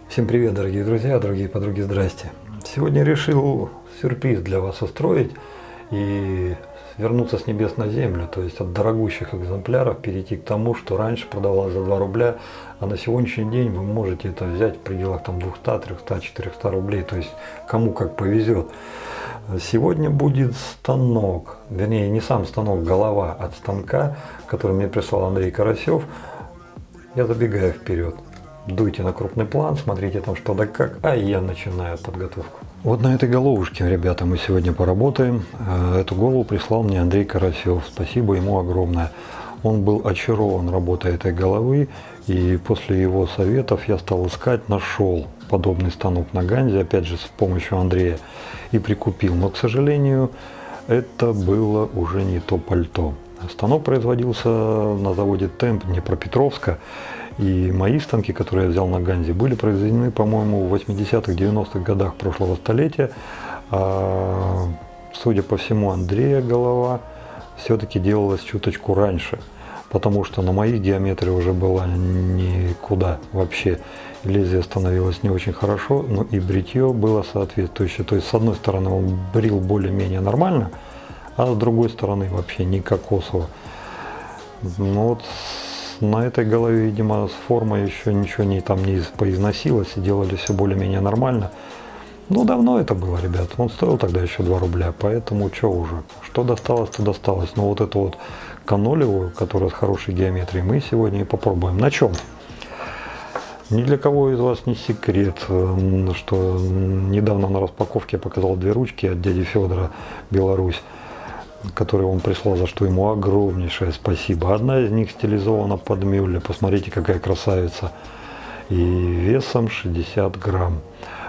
Всем привет, дорогие друзья, дорогие подруги, здрасте. Сегодня решил сюрприз для вас устроить и вернуться с небес на землю, то есть от дорогущих экземпляров перейти к тому, что раньше продавалось за 2 рубля, а на сегодняшний день вы можете это взять в пределах там 200, 300, 400 рублей, то есть кому как повезет. Сегодня будет станок, вернее не сам станок, голова от станка, который мне прислал Андрей Карасев. Я забегаю вперед. Дуйте на крупный план, смотрите там что да как, а я начинаю подготовку. Вот на этой головушке, ребята, мы сегодня поработаем. Эту голову прислал мне Андрей Карасев. Спасибо ему огромное. Он был очарован работой этой головы, и после его советов я стал искать, нашел подобный станок на Ганзе, опять же с помощью Андрея, и прикупил. Но, к сожалению, это было уже не то пальто. Станок производился на заводе Темп Днепропетровска. И мои станки, которые я взял на Ганзе, были произведены, по-моему, в 80-х, 90-х годах прошлого столетия. А, судя по всему, Андрея голова все-таки делалась чуточку раньше, потому что на моей геометрии уже была никуда вообще. Лезвие становилось не очень хорошо, но и бритье было соответствующее. То есть, с одной стороны, он брил более-менее нормально, а с другой стороны, вообще не кокосово. Ну вот, на этой голове, видимо, с формой еще ничего не поизносилось, и делали все более-менее нормально. Ну, давно это было, ребят. Он стоил тогда еще 2 рубля, поэтому что уже. Что досталось, то досталось. Но вот эту вот канолевую, которая с хорошей геометрией, мы сегодня и попробуем. На чем? Ни для кого из вас не секрет, что недавно на распаковке я показал 2 ручки от дяди Федора «Беларусь», который он прислал, за что ему огромнейшее спасибо. Одна из них стилизована под мюлле, посмотрите, какая красавица, и весом 60 грамм.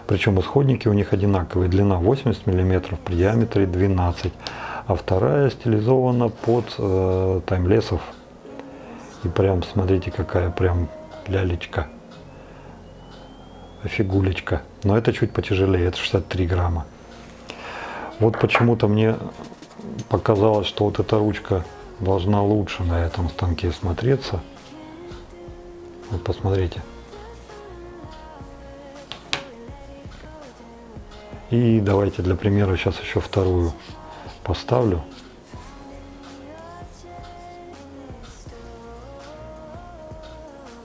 Причем исходники у них одинаковые, длина 80 мм, при диаметре 12, а вторая стилизована под таймлесов. И прям, смотрите, какая прям лялечка, фигулечка. Но это чуть потяжелее, это 63 грамма. Вот почему-то мне показалось, что вот эта ручка должна лучше на этом станке смотреться. Вот посмотрите. И давайте для примера сейчас еще вторую поставлю.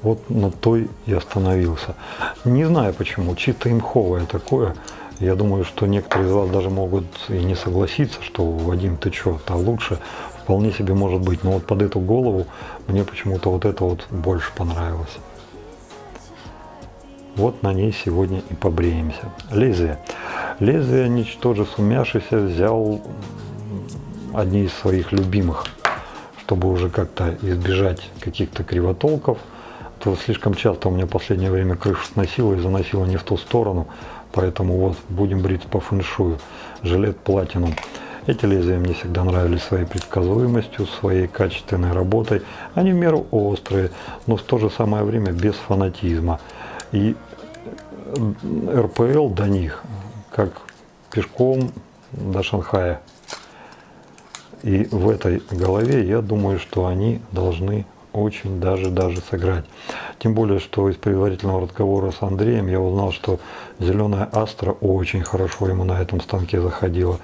Вот на той и остановился. Не знаю почему, чисто имховое такое. Я думаю, что некоторые из вас даже могут и не согласиться, что Вадим, ты чё, то лучше, вполне себе может быть. Но вот под эту голову мне почему-то вот это вот больше понравилось. Вот на ней сегодня и побреемся. Лезвие. Лезвие, ничтоже сумяшися, взял одни из своих любимых, чтобы уже как-то избежать каких-то кривотолков. То слишком часто у меня в последнее время крышу сносило и заносило не в ту сторону. Поэтому вот будем брить по фэншую. Жилет Platinum. Эти лезвия мне всегда нравились своей предсказуемостью, своей качественной работой. Они в меру острые, но в то же самое время без фанатизма. И РПЛ до них, как пешком до Шанхая. И в этой голове я думаю, что они должны очень даже сыграть. Тем более, что из предварительного разговора с Андреем я узнал, что зеленая Астра очень хорошо ему на этом станке заходила.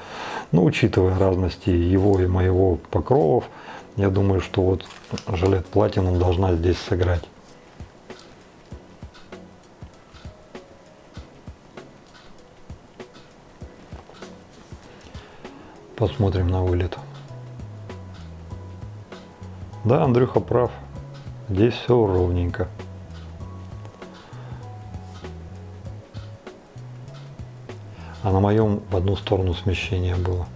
Но учитывая разности его и моего покровов, я думаю, что вот жилет Platinum должна здесь сыграть. Посмотрим на вылет. Да, Андрюха прав. Здесь все ровненько. А на моем в одну сторону смещение было.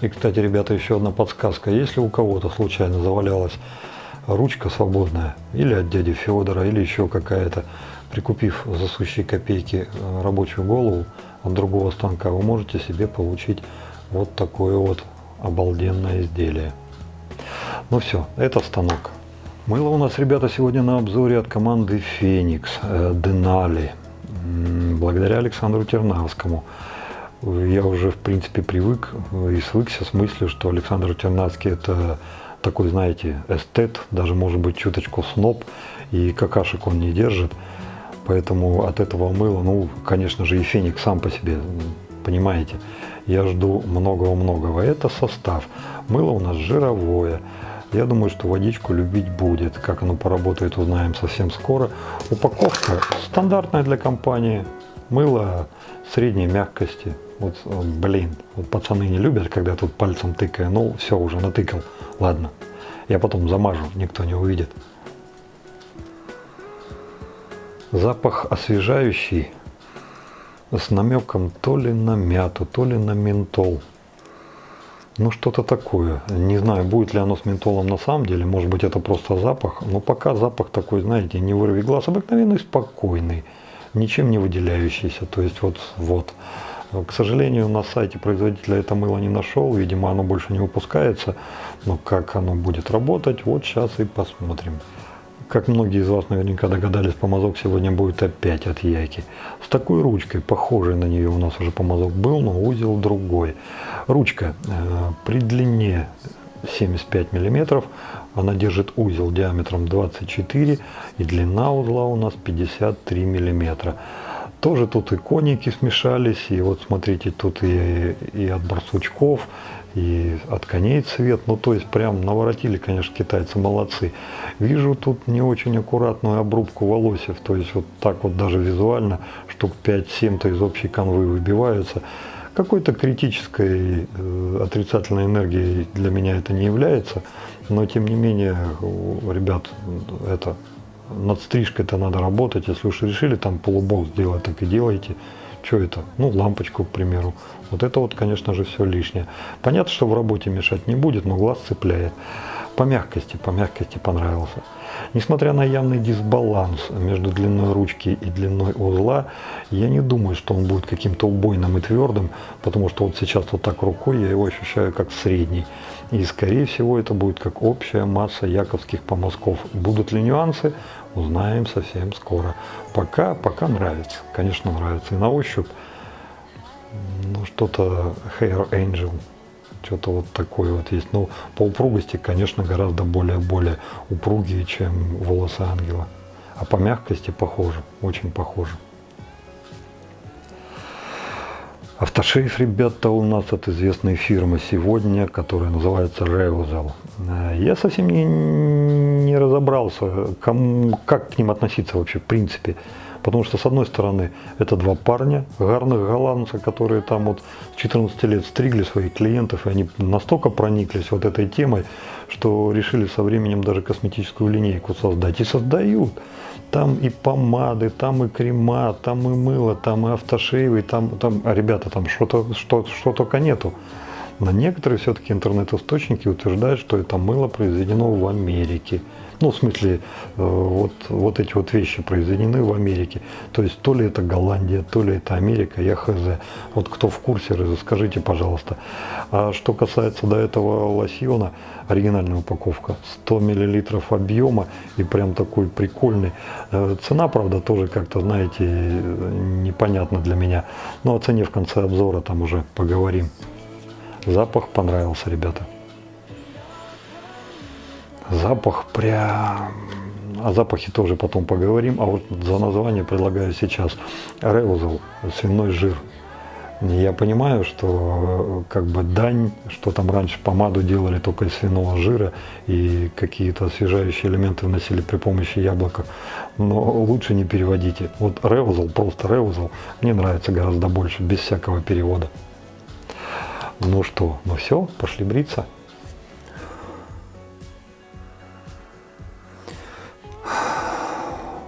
И, кстати, ребята, еще одна подсказка. Если у кого-то случайно завалялась ручка свободная, или от дяди Федора, или еще какая-то, прикупив за сущие копейки рабочую голову от другого станка, вы можете себе получить вот такое вот обалденное изделие. Ну все, это станок. Мыло у нас, ребята, сегодня на обзоре от команды Феникс Денали. Благодаря Александру Тернавскому. Я уже, в принципе, привык и свыкся с мыслью, что Александр Тернавский — это такой, знаете, эстет, даже, может быть, чуточку сноб, и какашек он не держит. Поэтому от этого мыла, ну, конечно же, и Феникс сам по себе, понимаете, я жду многого-многого. Это состав. Мыло у нас жировое. Я думаю, что водичку любить будет. Как оно поработает, узнаем совсем скоро. Упаковка стандартная для компании. Мыло средней мягкости. Вот, блин, вот пацаны не любят, когда тут пальцем тыкаю. Ну, все, уже натыкал. Ладно, я потом замажу, никто не увидит. Запах освежающий, с намеком то ли на мяту, то ли на ментол. Ну, что-то такое. Не знаю, будет ли оно с ментолом на самом деле. Может быть, это просто запах. Но пока запах такой, знаете, не вырви глаз, обыкновенный, спокойный, ничем не выделяющийся. То есть вот. К сожалению, на сайте производителя это мыло не нашел. Видимо, оно больше не выпускается. Но как оно будет работать, вот сейчас и посмотрим. Как многие из вас наверняка догадались, помазок сегодня будет опять от Яки. С такой ручкой, похожей на нее у нас уже помазок был, но узел другой. Ручка при длине 75 мм, она держит узел диаметром 24 и длина узла у нас 53 мм. Тоже тут и коники смешались, и вот смотрите, тут и от барсучков, и от коней цвет. Ну, то есть прям наворотили, конечно, китайцы молодцы. Вижу тут не очень аккуратную обрубку волосьев, то есть вот так вот даже визуально штук 5-7-то из общей канвы выбиваются. Какой-то критической отрицательной энергией для меня это не является, но тем не менее, ребят, это над стрижкой-то надо работать. Если уж решили там полубок сделать, так и делайте. Что это? Ну, лампочку, к примеру. Вот это вот, конечно же, все лишнее. Понятно, что в работе мешать не будет, но глаз цепляет. По мягкости понравился. Несмотря на явный дисбаланс между длиной ручки и длиной узла, я не думаю, что он будет каким-то убойным и твердым, потому что вот сейчас вот так рукой я его ощущаю как средний. И, скорее всего, это будет как общая масса яковских помазков. Будут ли нюансы, узнаем совсем скоро. Пока нравится, конечно, нравится. И на ощупь, ну, что-то Hair Angel. Что-то вот такое вот есть. Но по упругости, конечно, гораздо более упругие, чем волосы ангела. А по мягкости похоже, очень похоже. Автошейф, ребята, у нас от известной фирмы сегодня, которая называется Reuzel. Я совсем не разобрался, как к ним относиться вообще в принципе. Потому что, с одной стороны, это два парня, гарных голландца, которые там вот с 14 лет стригли своих клиентов, и они настолько прониклись вот этой темой, что решили со временем даже косметическую линейку создать. И создают. Там и помады, там и крема, там и мыло, там и автошейвы, а ребята, там что только нету. Но некоторые все-таки интернет-источники утверждают, что это мыло произведено в Америке. Ну, в смысле, вот эти вот вещи произведены в Америке. То есть, то ли это Голландия, то ли это Америка, я хз. Вот кто в курсе, расскажите, пожалуйста. А что касается до этого лосьона, оригинальная упаковка, 100 мл объема и прям такой прикольный. Цена, правда, тоже как-то, знаете, непонятна для меня. Но о цене в конце обзора там уже поговорим. Запах понравился, ребята. Запах прям... О запахе тоже потом поговорим. А вот за название предлагаю сейчас. Reuzel, свиной жир. Я понимаю, что как бы дань, что там раньше помаду делали только из свиного жира и какие-то освежающие элементы вносили при помощи яблока. Но лучше не переводите. Вот Reuzel, просто Reuzel, мне нравится гораздо больше, без всякого перевода. Ну что, ну все, пошли бриться.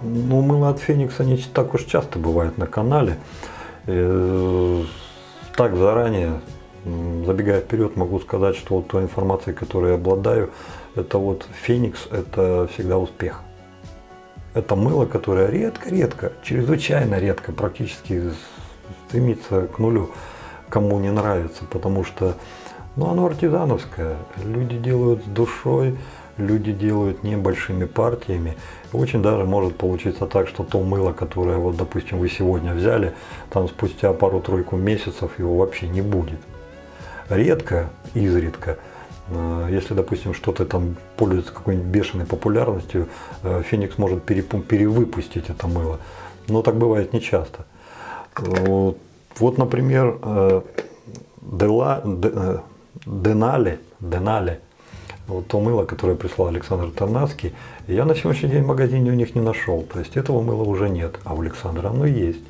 Ну, мыло от Феникса не так уж часто бывает на канале. Так заранее, забегая вперед, могу сказать, что вот той информацией, которой я обладаю, это вот Феникс, это всегда успех. Это мыло, которое редко, чрезвычайно редко, практически стремится к нулю, кому не нравится, потому что, ну, оно артизановское, люди делают с душой, люди делают небольшими партиями. Очень даже может получиться так, что то мыло, которое, вот, допустим, вы сегодня взяли, там спустя пару-тройку месяцев его вообще не будет. Редко, изредка, если, допустим, что-то там пользуется какой-нибудь бешеной популярностью, Феникс может перевыпустить это мыло. Но так бывает нечасто. Вот, например, Денали, вот то мыло, которое прислал Александр Тарнавский, я на сегодняшний день в магазине у них не нашел. То есть этого мыла уже нет, а у Александра оно есть.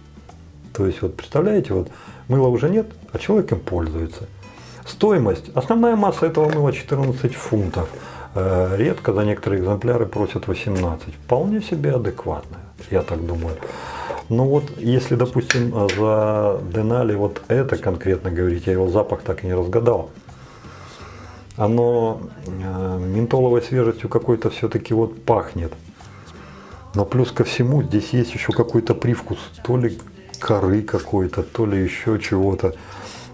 То есть вот представляете, вот мыла уже нет, а человек им пользуется. Стоимость, основная масса этого мыла 14 фунтов. Редко за некоторые экземпляры просят 18. Вполне себе адекватная, я так думаю. Ну вот, если, допустим, за Денали вот это конкретно говорить, я его запах так и не разгадал. Оно ментоловой свежестью какой-то все-таки вот пахнет. Но плюс ко всему здесь есть еще какой-то привкус, то ли коры какой-то, то ли еще чего-то.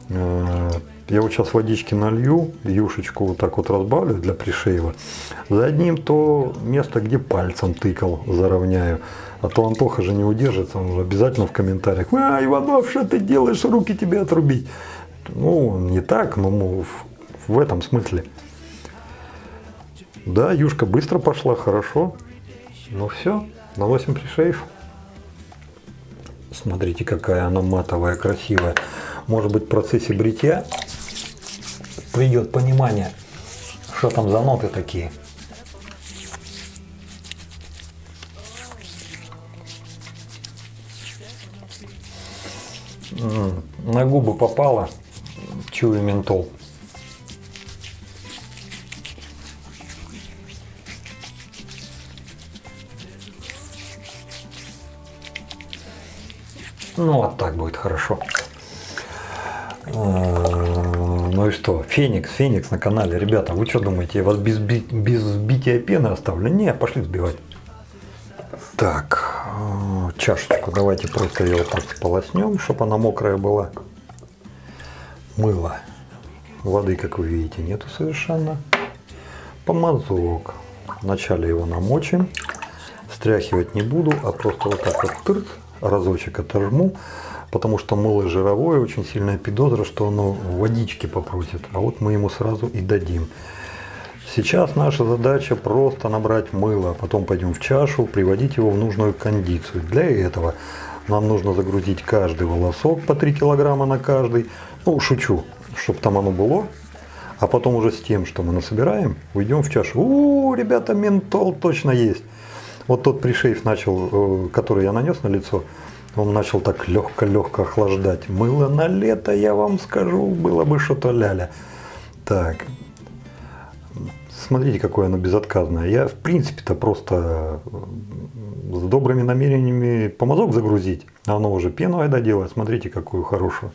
Я вот сейчас водички налью, юшечку вот так вот разбавлю для пришейва. За одним то место, где пальцем тыкал, заровняю. А то Антоха же не удержится, он же обязательно в комментариях: «А, Иванов, что ты делаешь, руки тебе отрубить». Ну, не так, но в этом смысле. Да, юшка быстро пошла, хорошо. Ну все, наносим пришейв. Смотрите, какая она матовая, красивая. Может быть, в процессе бритья придет понимание, что там за ноты такие. На губы попало, чую ментол. Ну вот так будет хорошо. Ну и что? Феникс на канале. Ребята, вы что думаете, я вас без взбития пены оставлю? Не, пошли взбивать. Так, чашечку давайте просто ее вот так сполоснем, чтобы она мокрая была. Мыло. Воды, как вы видите, нету совершенно. Помазок. Вначале его намочим. Стряхивать не буду, а просто вот так вот тырк, разочек отожму. Потому что мыло жировое, очень сильная подозра, что оно водички попросит. А вот мы ему сразу и дадим. Сейчас наша задача просто набрать мыло, потом пойдем в чашу, приводить его в нужную кондицию. Для этого нам нужно загрузить каждый волосок по 3 килограмма на каждый. Ну, шучу, чтобы там оно было. А потом уже с тем, что мы насобираем, уйдем в чашу. Ребята, ментол точно есть. Вот тот пришейв начал, который я нанес на лицо, он начал так легко-легко охлаждать. Мыло на лето, я вам скажу, было бы что-то ляля. Так. Смотрите, какое оно безотказное. Я, в принципе-то, просто с добрыми намерениями помазок загрузить. А оно уже пену айда делает. Смотрите, какую хорошую.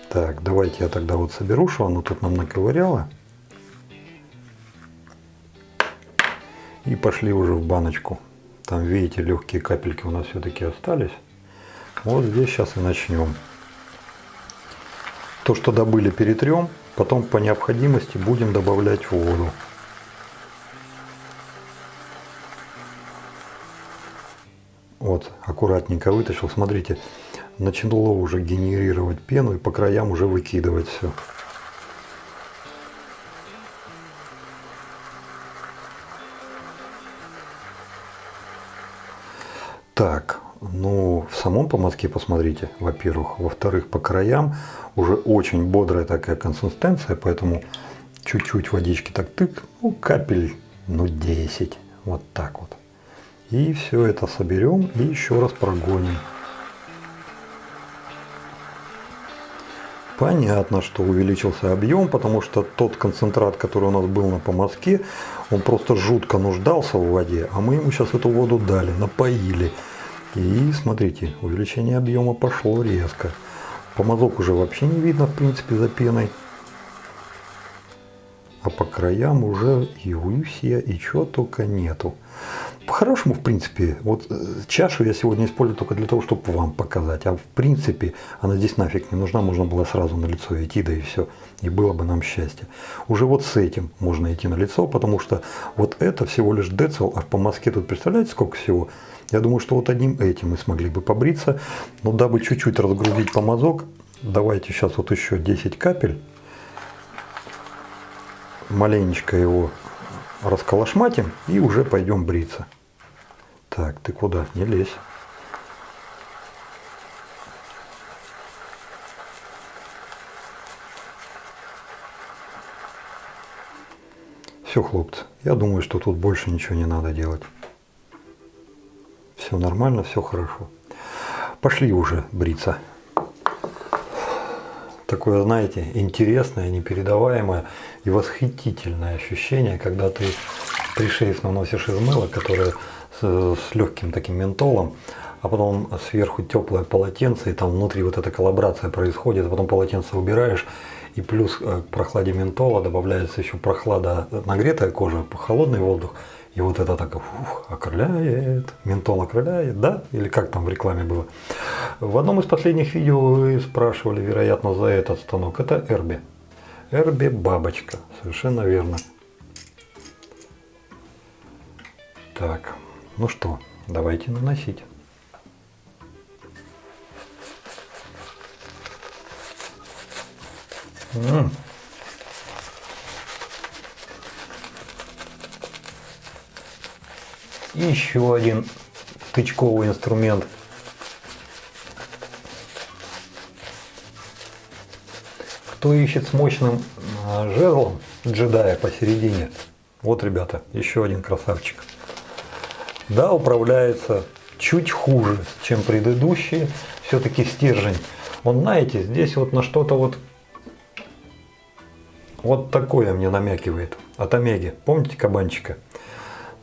Так, давайте я тогда вот соберу, что оно тут нам наковыряло. И пошли уже в баночку. Там, видите, легкие капельки у нас все-таки остались. Вот здесь сейчас и начнем. То, что добыли, перетрем. Потом по необходимости будем добавлять воду. Вот, аккуратненько вытащил. Смотрите, начало уже генерировать пену и по краям уже выкидывать все. Так, ну в самом помазке посмотрите, во-первых. Во-вторых, по краям уже очень бодрая такая консистенция, поэтому чуть-чуть водички так тык, ну капель, ну 10, вот так вот. И все это соберем и еще раз прогоним. Понятно, что увеличился объем, потому что тот концентрат, который у нас был на помазке, он просто жутко нуждался в воде, а мы ему сейчас эту воду дали, напоили. И смотрите, увеличение объема пошло резко. Помазок уже вообще не видно, в принципе, за пеной. А по краям уже и усья, и чего только нету. по-хорошему, в принципе, вот чашу я сегодня использую только для того, чтобы вам показать. А в принципе, она здесь нафиг не нужна, можно было сразу на лицо идти, да и все. И было бы нам счастье. Уже вот с этим можно идти на лицо, потому что вот это всего лишь децл, а по Москве тут представляете сколько всего? Я думаю, что вот одним этим мы смогли бы побриться. Но дабы чуть-чуть разгрузить помазок, давайте сейчас вот еще 10 капель. Маленечко его расколошматим и уже пойдем бриться. Так, ты куда? Не лезь. Все, хлопцы, я думаю, что тут больше ничего не надо делать. Все нормально, все хорошо. Пошли уже бриться. Такое, знаете, интересное, непередаваемое и восхитительное ощущение, когда ты пришейф наносишь из мыла, которое с легким таким ментолом, а потом сверху теплое полотенце, и там внутри вот эта коллаборация происходит, а потом полотенце убираешь, и плюс к прохладе ментола добавляется еще прохлада, нагретая кожа, холодный воздух, и вот это так окрыляет, ментол окрыляет, да? Или как там в рекламе было? В одном из последних видео вы спрашивали, вероятно, за этот станок. Это Эрби. Эрби бабочка, совершенно верно. Так, ну что, давайте наносить. И еще один тычковый инструмент. Кто ищет с мощным жезлом джедая посередине, вот, ребята, еще один красавчик. Да, управляется чуть хуже, чем предыдущие. Все-таки стержень. Он, знаете, здесь вот на что-то вот такое мне намякивает. От Омеги. Помните кабанчика?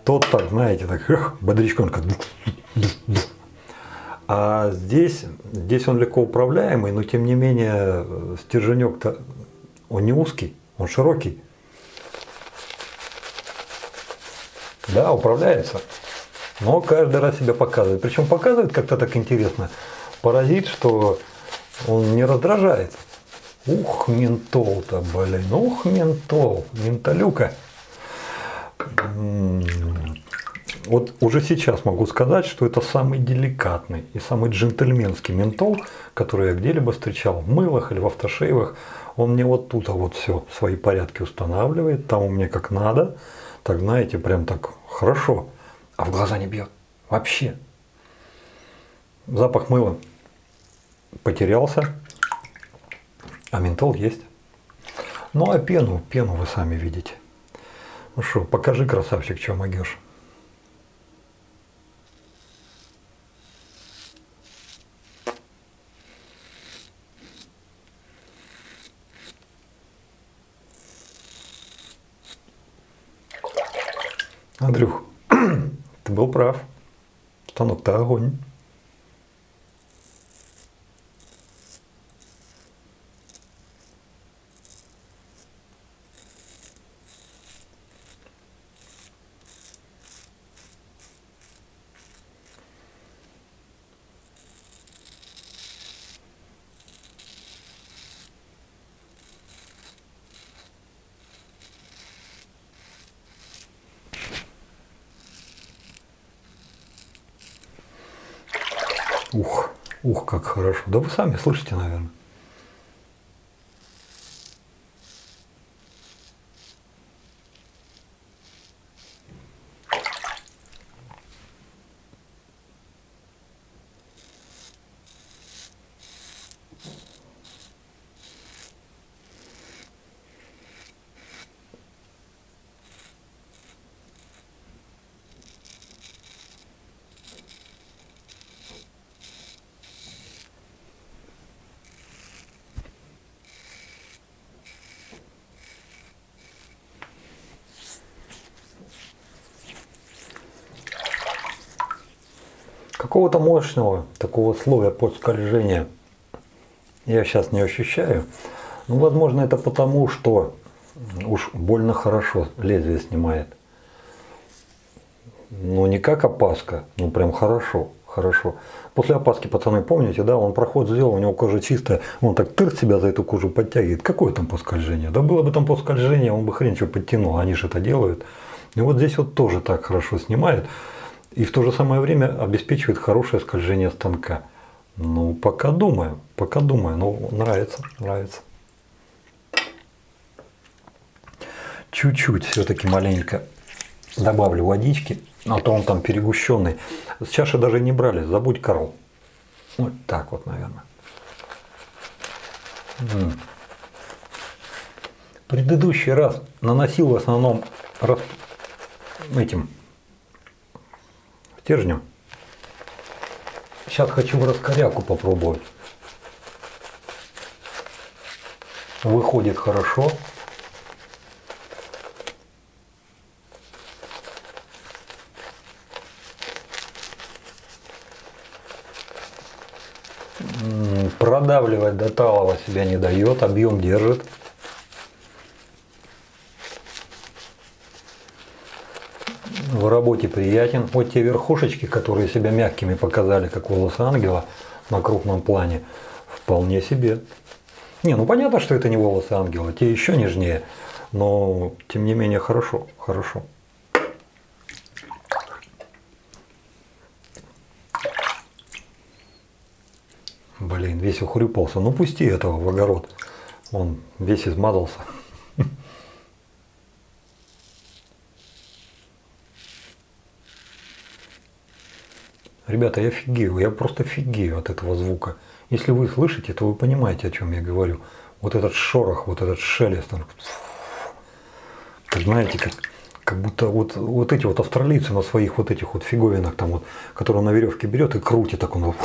Тот так, знаете, так бодрячком как. А здесь он легко управляемый, но тем не менее стерженек-то он не узкий, он широкий. Да, управляется. Но каждый раз себя показывает. Причем показывает как-то так интересно. Паразит, что он не раздражает. Ух, ментол-то, блин. Ух, ментол. Ментолюка. Вот уже сейчас могу сказать, что это самый деликатный и самый джентльменский ментол, который я где-либо встречал в мылах или в автошейвах. Он мне вот тут вот все, свои порядки устанавливает. Там у меня как надо. Так, знаете, прям так хорошо. А в глаза не бьет. Вообще. Запах мыла потерялся. А ментол есть. Ну а пену вы сами видите. Ну что, покажи, красавчик, что могешь. Андрюх, ты был прав. Станок-то огонь. Ух, как хорошо. Да вы сами слышите, наверное. Какого-то мощного такого слоя под скольжения я сейчас не ощущаю. Ну, возможно, это потому, что уж больно хорошо лезвие снимает. Ну не как опаска, ну прям хорошо, хорошо. После опаски, пацаны, помните, да, он проход сделал, у него кожа чистая, он так тырт себя за эту кожу подтягивает. Какое там поскольжение? Да было бы там поскольжение, он бы хрен что подтянул, они же это делают. И вот здесь вот тоже так хорошо снимает. И в то же самое время обеспечивает хорошее скольжение станка. Ну, пока думаю, ну, нравится, нравится. Чуть-чуть все-таки маленько добавлю водички, а то он там перегущенный. С чаши даже не брали, забудь, Карл. Вот так вот, наверное. Предыдущий раз наносил в основном этим стержнем. Сейчас хочу в раскоряку попробовать. Выходит хорошо. Продавливать до талого себя не дает, объем держит. В работе приятен. Вот те верхушечки, которые себя мягкими показали, как волосы ангела на крупном плане, вполне себе. Не, ну понятно, что это не волосы ангела, те еще нежнее, но тем не менее хорошо, хорошо. Блин, весь ухрюпался. Ну пусти этого в огород. Он весь измазался. Ребята, я офигею, я просто офигею от этого звука. Если вы слышите, то вы понимаете, о чем я говорю. Вот этот шорох, вот этот шелест. Так знаете, как будто вот эти вот австралийцы на своих вот этих вот фиговинах, там вот, которые он на веревке берет и крутит, так он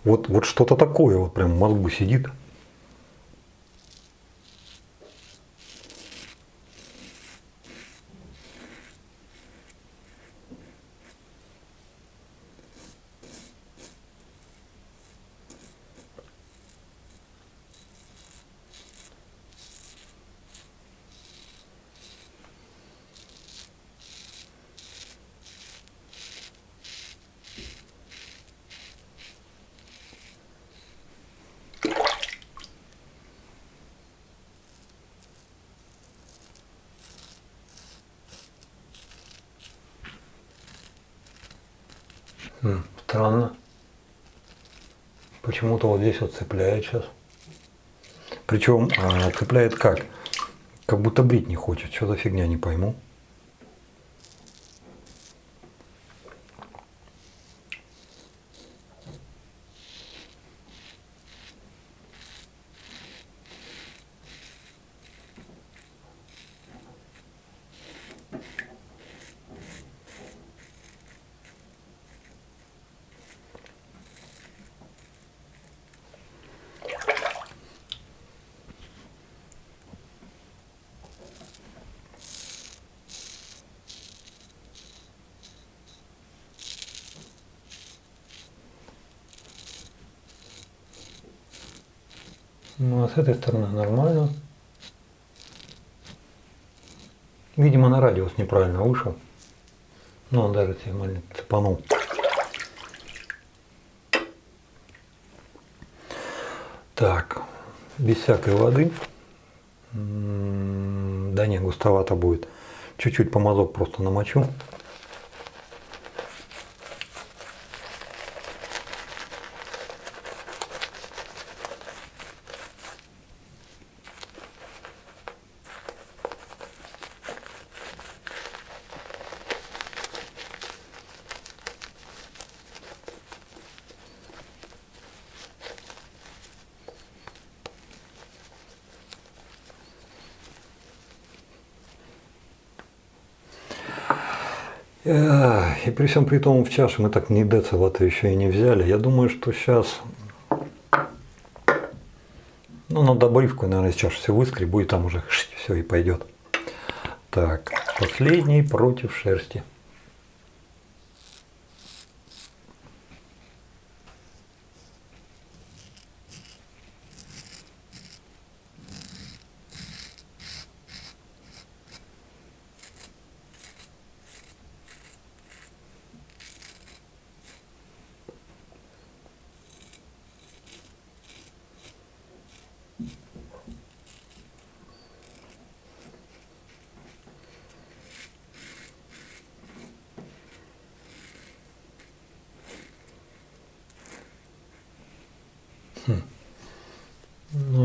вот что-то такое вот прям в мозгу сидит. Странно. Почему-то вот здесь вот цепляет сейчас. Причем цепляет как? Как будто брить не хочет. Что за фигня, не пойму. Ну а с этой стороны нормально. Видимо, на радиус неправильно вышел. Ну, он даже тебе маленько цепанул. Так, без всякой воды. Да не, густовато будет. Чуть-чуть помазок просто намочу. И при всем при том в чаше мы так ни децила-то еще и не взяли. Я думаю, что сейчас, ну, на добавку, наверное, из чаши все выскребу, и там уже все и пойдет. Так, последний против шерсти.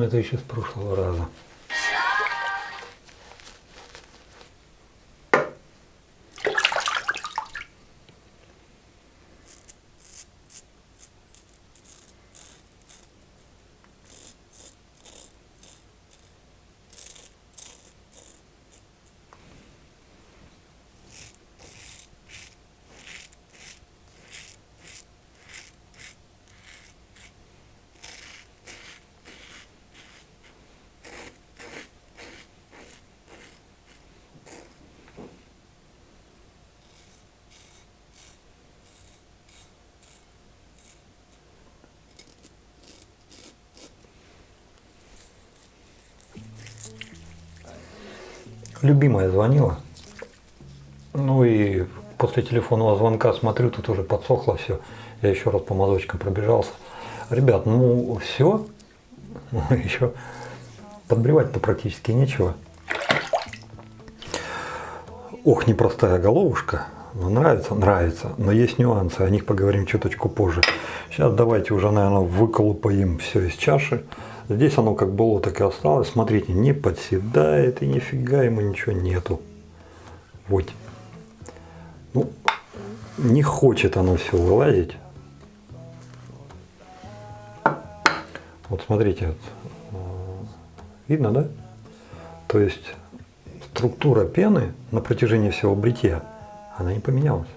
это еще с прошлого раза. Любимая звонила. Ну и после телефонного звонка смотрю, тут уже подсохло все. Я еще раз по мазочкам пробежался. Ребят, ну все. Еще подбревать-то практически нечего. Ох, непростая головушка. Нравится? Нравится. Но есть нюансы, о них поговорим чуточку позже. Сейчас давайте уже, наверное, выколупаем все из чаши. Здесь оно как было, так и осталось. Смотрите, не подседает и нифига ему ничего нету. Вот. Ну, не хочет оно все вылазить. Вот смотрите, видно, да? То есть структура пены на протяжении всего бритья, она не поменялась.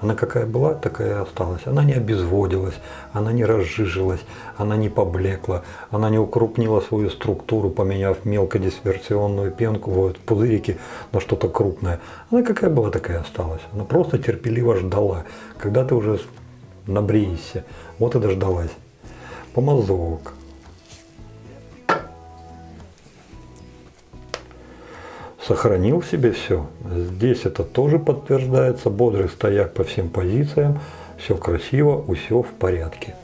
Она какая была, такая и осталась. Она не обезводилась, она не разжижилась, она не поблекла, она не укрупнила свою структуру, поменяв мелкодисперсионную пенку, вот, пузырики на что-то крупное. Она какая была, такая и осталась. Она просто терпеливо ждала, когда ты уже набреешься. Вот и дождалась. Помазок. Сохранил в себе все. Здесь это тоже подтверждается. Бодрый стояк по всем позициям. Все красиво, все в порядке.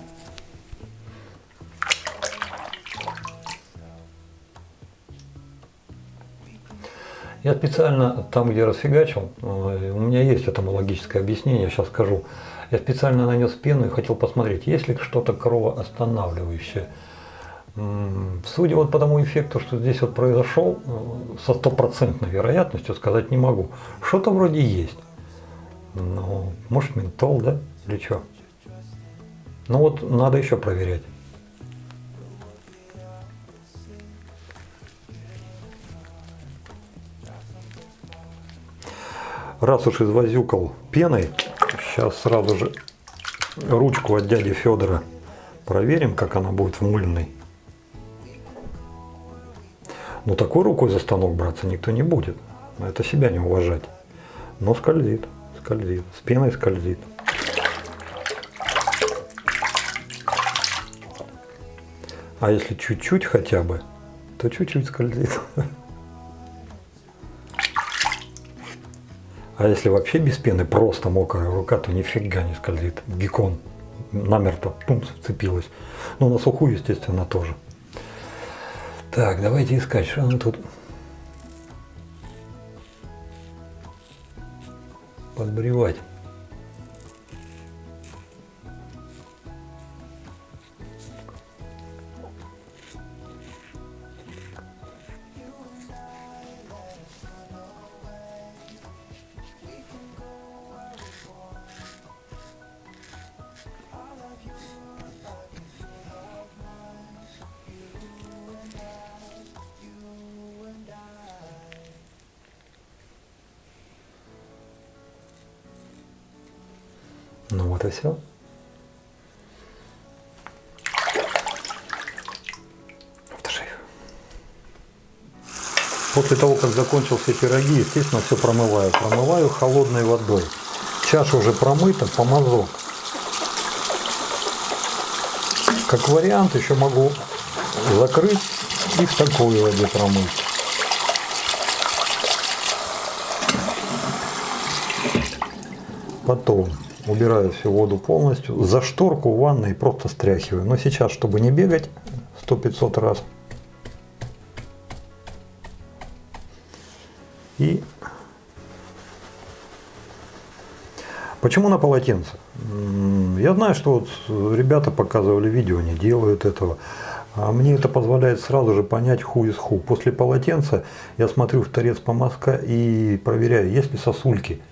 Я специально там, где расфигачил, у меня есть этому логическое объяснение, сейчас скажу. Я специально нанес пену и хотел посмотреть, есть ли что-то кровоостанавливающее. Судя вот по тому эффекту, что здесь вот произошел, со стопроцентной вероятностью сказать не могу. Что-то вроде есть. Ну, может ментол, да? Или что? Ну вот надо еще проверять. Раз уж извозюкал пеной, сейчас сразу же ручку от дяди Федора проверим, как она будет в мыльной. Но такой рукой за станок браться никто не будет. Это себя не уважать. Но скользит, скользит. С пеной скользит. А если чуть-чуть хотя бы, то чуть-чуть скользит. А если вообще без пены, просто мокрая рука, то нифига не скользит. Геккон намертво вцепилась. Ну, на сухую, естественно, тоже. Так, давайте искать, что она тут подбревать. Ну вот и все. После того, как закончил все пироги, естественно, все промываю. Промываю холодной водой. Чаша уже промыта, помазок. Как вариант, еще могу закрыть и в такой воде промыть. Потом убираю всю воду полностью. За шторку в ванной просто стряхиваю. Но сейчас, чтобы не бегать 100-500 раз. И почему на полотенце? Я знаю, что вот ребята показывали видео, не делают этого. А мне это позволяет сразу же понять who is who. После полотенца я смотрю в торец помазка и проверяю, есть ли сосульки.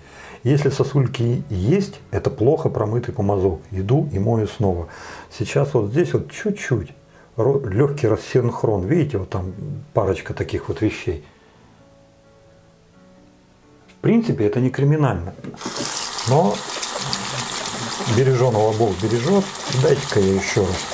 Если сосульки есть, это плохо промытый помазок. Иду и мою снова. Сейчас вот здесь вот чуть-чуть легкий рассинхрон. Видите, вот там парочка таких вот вещей. В принципе, это не криминально. Но береженого Бог бережет. Дайте-ка я еще раз.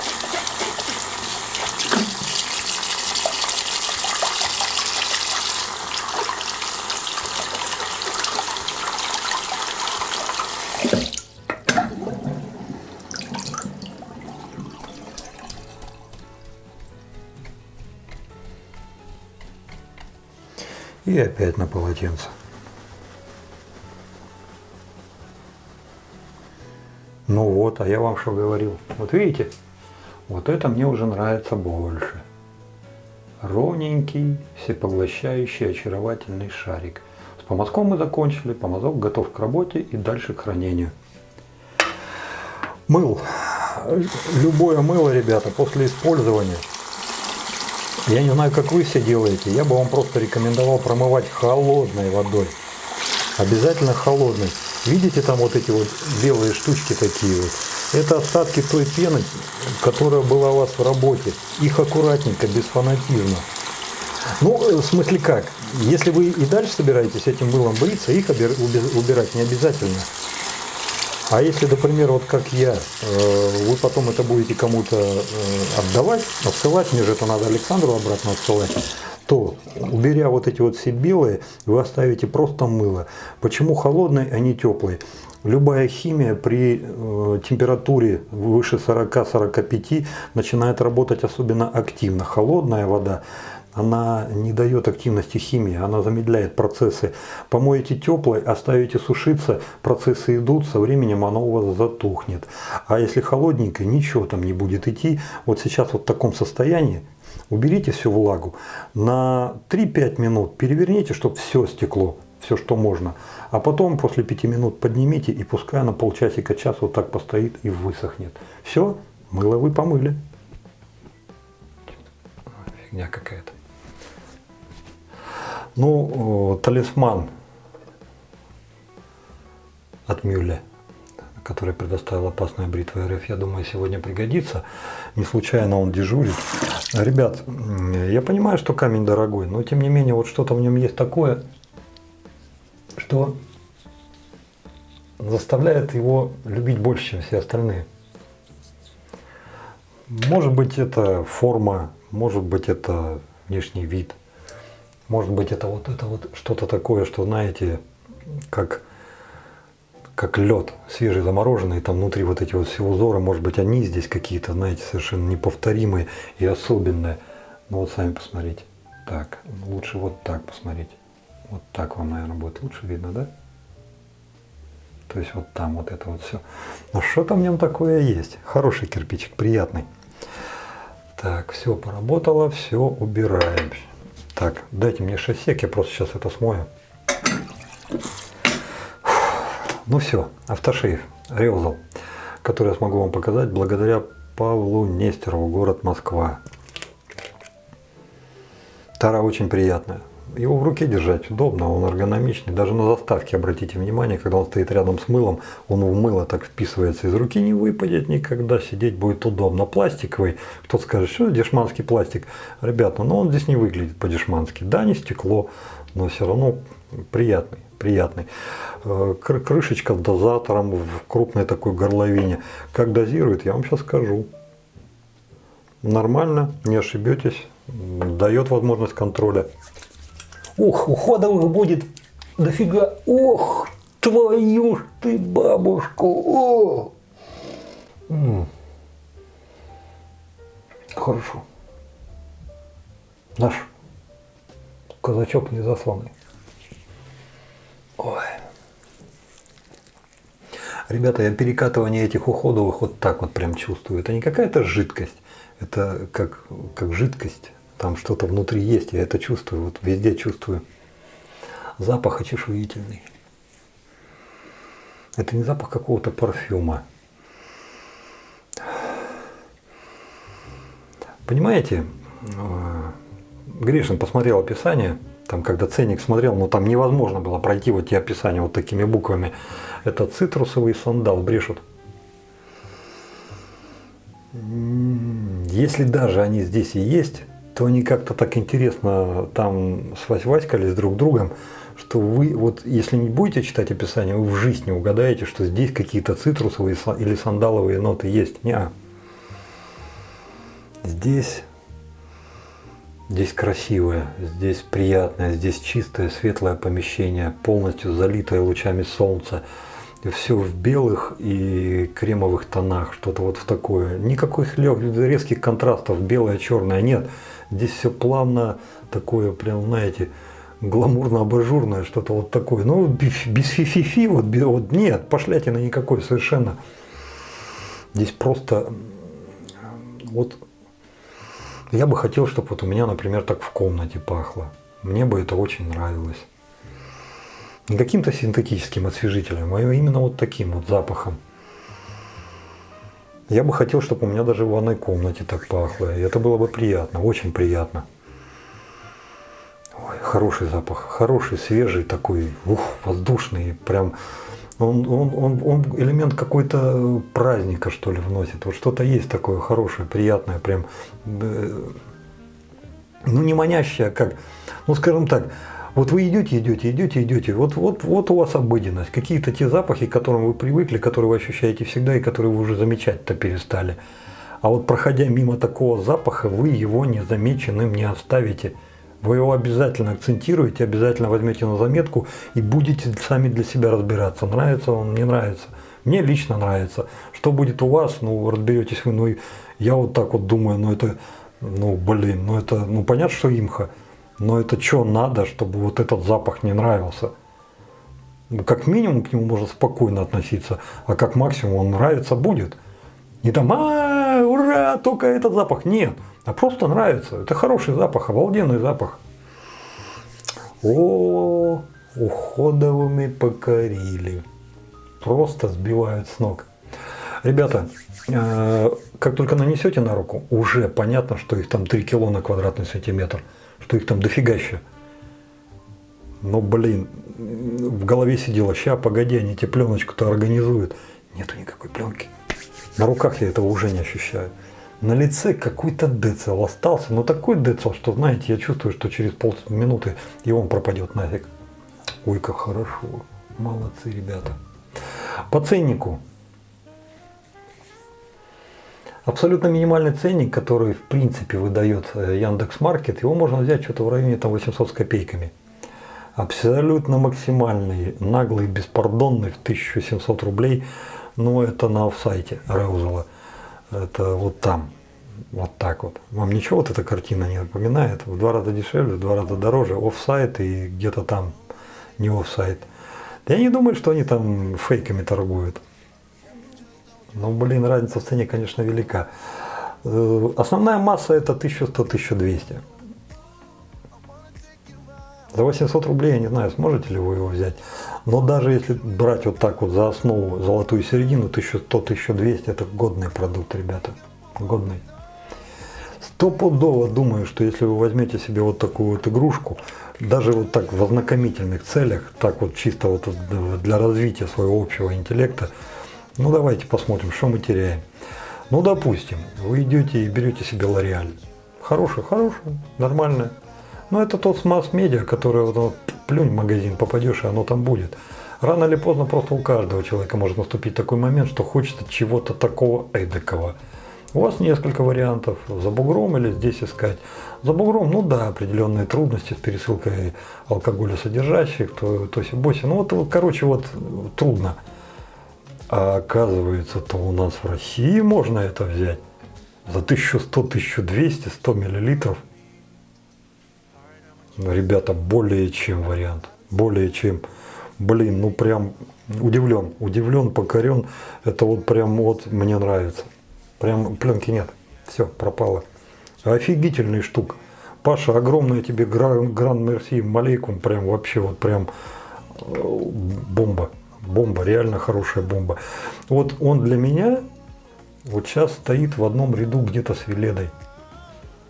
И опять на полотенце. Ну вот, а я вам что говорил. Вот видите, вот это мне уже нравится больше. Ровненький, всепоглощающий, очаровательный шарик. С помазком мы закончили, помазок готов к работе и дальше к хранению. Мыл. Любое мыло, ребята, после использования. Я не знаю, как вы все делаете, я бы вам просто рекомендовал промывать холодной водой. Обязательно холодной. Видите там вот эти вот белые штучки такие вот? Это остатки той пены, которая была у вас в работе. Их аккуратненько, без фанатизма. Ну, в смысле как? Если вы и дальше собираетесь этим мылом бриться, их убирать не обязательно. А если, например, вот как я, вы потом это будете кому-то отдавать, отсылать, мне же это надо Александру обратно отсылать, то, уберя вот эти вот все белые, вы оставите просто мыло. Почему холодный, а не теплый? Любая химия при температуре выше 40-45 начинает работать особенно активно. Холодная вода, она не дает активности химии, она замедляет процессы. Помоете теплой, оставите сушиться, процессы идут, со временем оно у вас затухнет. А если холодненькое, ничего там не будет идти. Вот сейчас вот в таком состоянии уберите всю влагу, на 3-5 минут переверните, чтобы все стекло, все, что можно. А потом после 5 минут поднимите и пускай на полчасика-час вот так постоит и высохнет. Все, мыло вы помыли. Фигня какая-то. Ну, талисман от Мюлля, который предоставил опасная бритва РФ, я думаю, сегодня пригодится. Не случайно он дежурит. Ребят, я понимаю, что камень дорогой, но тем не менее, вот что-то в нем есть такое, что заставляет его любить больше, чем все остальные. Может быть, это форма, может быть, это внешний вид. Может быть, это вот что-то такое, что, знаете, как лед свежий, замороженный, там внутри вот эти вот все узоры, может быть, они здесь какие-то, знаете, совершенно неповторимые и особенные. Ну вот сами посмотрите. Так, лучше вот так посмотреть. Вот так вам, наверное, будет лучше видно, да? То есть вот там вот это вот все. Но что-то в нем такое есть. Хороший кирпичик, приятный. Так, все поработало, все убираем. Так, дайте мне шассек, я просто сейчас это смою. Ну все, автошейф, Ревзел, который я смогу вам показать благодаря Павлу Нестерову, город Москва. Тара очень приятная. Его в руке держать удобно, он эргономичный. Даже на заставке, обратите внимание, когда он стоит рядом с мылом, он в мыло так вписывается, из руки не выпадет никогда, сидеть будет удобно. Пластиковый, кто-то скажет, что дешманский пластик. Ребята, но он здесь не выглядит по-дешмански. Да, не стекло, но все равно приятный. Крышечка с дозатором в крупной такой горловине. Как дозирует, я вам сейчас скажу. Нормально, не ошибетесь, дает возможность контроля. Ох, уходовых будет дофига. Ох, твою ж ты бабушку. О! Хорошо. Наш казачок не засланный. Ой. Ребята, я перекатывание этих уходовых вот так вот прям чувствую. Это не какая-то жидкость. Это как жидкость. Там что-то внутри есть, я это чувствую, вот везде чувствую. Запах очешуительный. Это не запах какого-то парфюма. Понимаете, Гришин посмотрел описание, там когда ценник смотрел, но там невозможно было пройти вот те описания вот такими буквами. Это цитрусовый сандал брешут. Если даже они здесь и есть, то они как-то так интересно там свась-васькались друг другом, что вы, вот если не будете читать описание, вы в жизни не угадаете, что здесь какие-то цитрусовые или сандаловые ноты есть. Неа. Здесь красивое, здесь приятное, здесь чистое, светлое помещение, полностью залитое лучами солнца. И все в белых и кремовых тонах, что-то вот в такое. Никаких резких контрастов, белое, черное нет. Здесь все плавно такое, прям, знаете, гламурно-абажурное, что-то вот такое. Ну, без фи-фи-фи, вот нет, пошлятины никакой совершенно. Здесь просто, вот, я бы хотел, чтобы вот у меня, например, так в комнате пахло. Мне бы это очень нравилось. Не каким-то синтетическим освежителем, а именно вот таким вот запахом. Я бы хотел, чтобы у меня даже в ванной комнате так пахло. И это было бы приятно, очень приятно. Ой, хороший запах, хороший, свежий такой, воздушный. Прям он элемент какой-то праздника, что ли, вносит. Вот что-то есть такое хорошее, приятное, прям, ну не манящее, как, ну скажем так. Вот вы идете, вот у вас обыденность, какие-то те запахи, к которым вы привыкли, которые вы ощущаете всегда и которые вы уже замечать-то перестали. А вот проходя мимо такого запаха, вы его незамеченным не оставите. Вы его обязательно акцентируете, обязательно возьмете на заметку и будете сами для себя разбираться, нравится он, не нравится. Мне лично нравится. Что будет у вас, ну разберетесь вы, ну я вот так вот думаю, ну это, ну блин, ну это, ну понятно, что имха. Но это что надо, чтобы вот этот запах не нравился? Как минимум к нему можно спокойно относиться, а как максимум он нравится будет. Не там, ура, только этот запах. Нет, а просто нравится. Это хороший запах, обалденный запах. О, уходовыми покорили. Просто сбивают с ног. Ребята, как только нанесете на руку, уже понятно, что их там 3 кило на квадратный сантиметр. Что их там дофигища. Но, блин, в голове сидела, ща, погоди, они тебе пленочку-то организуют. Нету никакой пленки. На руках я этого уже не ощущаю. На лице какой-то децл остался. Но такой децл, что, знаете, я чувствую, что через полминуты и он пропадет нафиг. Ой, как хорошо. Молодцы, ребята. По ценнику. Абсолютно минимальный ценник, который в принципе выдает Яндекс.Маркет, его можно взять что-то в районе там 800 с копейками. Абсолютно максимальный, наглый, беспардонный в 1700 рублей, но это на офсайте Реузела. Это вот там, вот так вот. Вам ничего вот эта картина не напоминает? В 2 раза дешевле, в 2 раза дороже, офсайт и где-то там не офсайт. Я не думаю, что они там фейками торгуют. Ну, блин, разница в цене, конечно, велика. Основная масса это 1100-1200. За 800 рублей, я не знаю, сможете ли вы его взять. Но даже если брать вот так вот за основу золотую середину, 1100-1200, это годный продукт, ребята. Годный. Стопудово думаю, что если вы возьмете себе вот такую вот игрушку, даже вот так в ознакомительных целях, так вот чисто вот для развития своего общего интеллекта, ну давайте посмотрим, что мы теряем. Ну допустим, вы идете и берете себе L'Oréal. Хороший, нормальное. Но это тот масс-медиа, который вот, плюнь в магазин, попадешь, и оно там будет. Рано или поздно просто у каждого человека может наступить такой момент, что хочется чего-то такого эдакого. У вас несколько вариантов, за бугром или здесь искать. За бугром, ну да, определенные трудности с пересылкой алкоголя содержащих, тоси-боси. Ну вот, короче, вот трудно. А оказывается-то у нас в России можно это взять за 1100, 1200, 100 миллилитров. Ну, ребята, более чем вариант. Более чем. Блин, ну прям удивлен, покорен. Это вот прям вот мне нравится. Прям пленки нет. Все, пропало. Офигительный штук. Паша, огромное тебе гран-мерси, малейкум. Прям вообще вот прям бомба. Бомба, реально хорошая бомба. Вот он для меня вот сейчас стоит в одном ряду где-то с Веледой.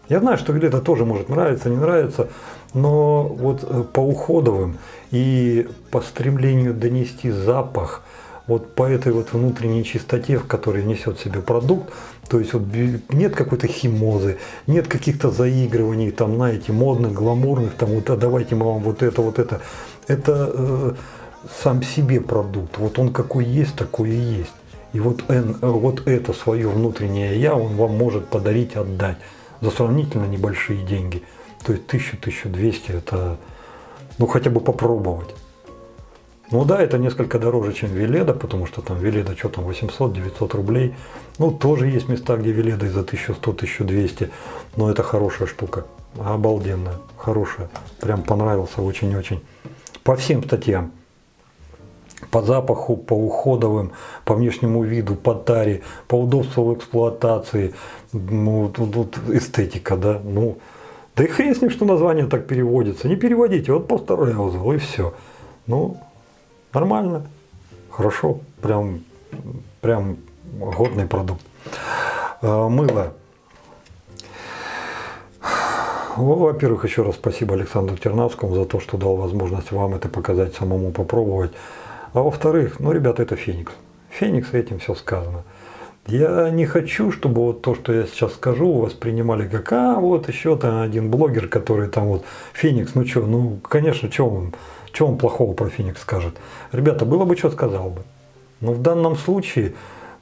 Я знаю, что Веледа тоже может нравиться, не нравится, но вот по уходовым и по стремлению донести запах, вот по этой вот внутренней чистоте, в которой несет в себе продукт, то есть вот нет какой-то химозы, нет каких-то заигрываний, там, знаете, модных, гламурных, там, вот, а давайте мы вам вот это. Это сам себе продукт, вот он какой есть, такой и есть. И вот это свое внутреннее я он вам может подарить, отдать за сравнительно небольшие деньги. То есть 1000-1200 это, ну, хотя бы попробовать. Ну да, это несколько дороже, чем Веледа, потому что там Веледа, что там, 800-900 рублей. Ну, тоже есть места, где Веледа и за 1100-1200, но это хорошая штука, обалденная, хорошая. Прям понравился очень-очень. По всем статьям. По запаху, по уходовым, по внешнему виду, по таре, по удобству в эксплуатации, ну, тут эстетика, да, ну, да и хрен с ним, что название так переводится, не переводите, вот просто Reusable и все, ну, нормально, хорошо, прям годный продукт. Мыло. Во-первых, еще раз спасибо Александру Тернавскому за то, что дал возможность вам это показать, самому попробовать. А во-вторых, ну, ребята, это Феникс. Феникс, этим все сказано. Я не хочу, чтобы вот то, что я сейчас скажу, воспринимали как, вот еще там один блогер, который там вот, Феникс, ну что, ну, конечно, что он плохого про Феникс скажет. Ребята, было бы, что сказал бы. Но в данном случае